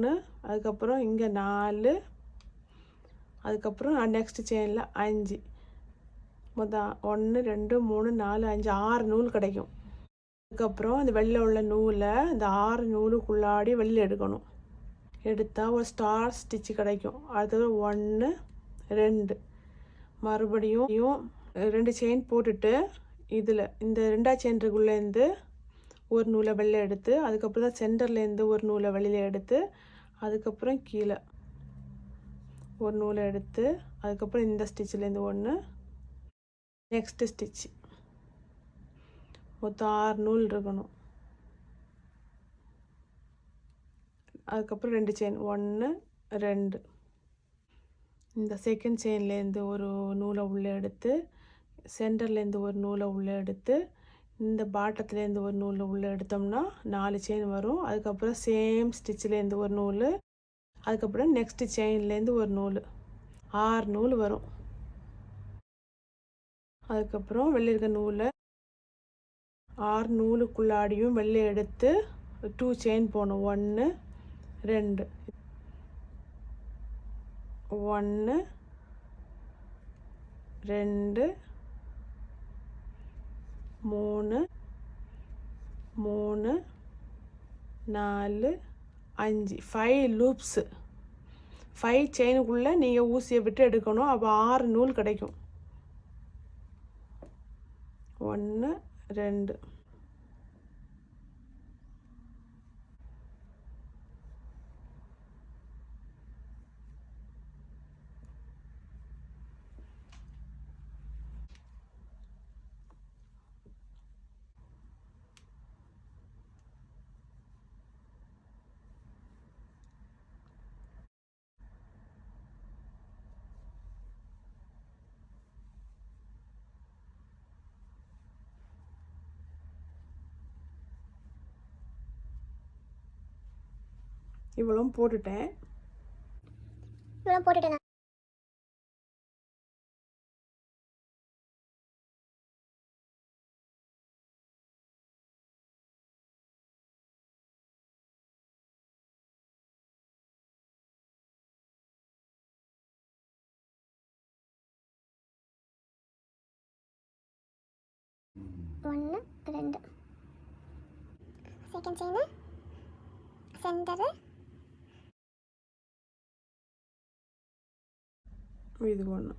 3, அதுக்கப்புறம் இங்கே 4, அதுக்கப்புறம் நெக்ஸ்ட் செயினில் 5. மொத்தம் 1 2 3 4 5 6 நூல் கிடைக்கும். அதுக்கப்புறம் இந்த வெளில உள்ள நூலை இந்த 6 நூலுக்குள்ளாடி வெளியில் எடுக்கணும். எடுத்தால் ஒரு ஸ்டார் ஸ்டிச்சு கிடைக்கும். அடுத்தது 1 2 மறுபடியும் 2 செயின் போட்டுட்டு இதில் இந்த 2ஆவது செயின்குள்ளேருந்து ஒரு நூலை வெளில எடுத்து, அதுக்கப்புறம் தான் சென்டர்லேருந்து ஒரு நூலை வெளியில் எடுத்து, அதுக்கப்புறம் கீழே ஒரு நூலை எடுத்து, அதுக்கப்புறம் இந்த ஸ்டிச்சிலேருந்து ஒன்று, நெக்ஸ்ட்டு ஸ்டிச்சு. மொத்தம் 6 நூல் இருக்கணும். அதுக்கப்புறம் 2 செயின் 1 2. இந்த செகண்ட் செயின்லேருந்து ஒரு நூலை உள்ளே எடுத்து, சென்டர்லேருந்து ஒரு நூலை உள்ளே எடுத்து, இந்த பாட்டத்துலேருந்து ஒரு நூலை உள்ளே எடுத்தோம்னா 4 செயின் வரும். அதுக்கப்புறம் சேம் ஸ்டிச்சிலேருந்து ஒரு நூல், அதுக்கப்புறம் நெக்ஸ்ட்டு செயின்லேருந்து ஒரு நூல், 6 நூல் வரும். அதுக்கப்புறம் வெளில இருக்க நூலை 6 நூலுக்குள்ளாடியும் வெளில எடுத்து 2 செயின் போகணும். 1 2 1 2 3 3 4 5 5 லூப்ஸு. 5 செயினுக்குள்ளே நீங்கள் ஊசியை விட்டு எடுக்கணும். அப்போ 6 நூல் கிடைக்கும். 1 2 இவ்வளோ போட்டுட்டேன். ஒன்று 2 செகண்ட் செயின் சென்டரு இது ஒன்று.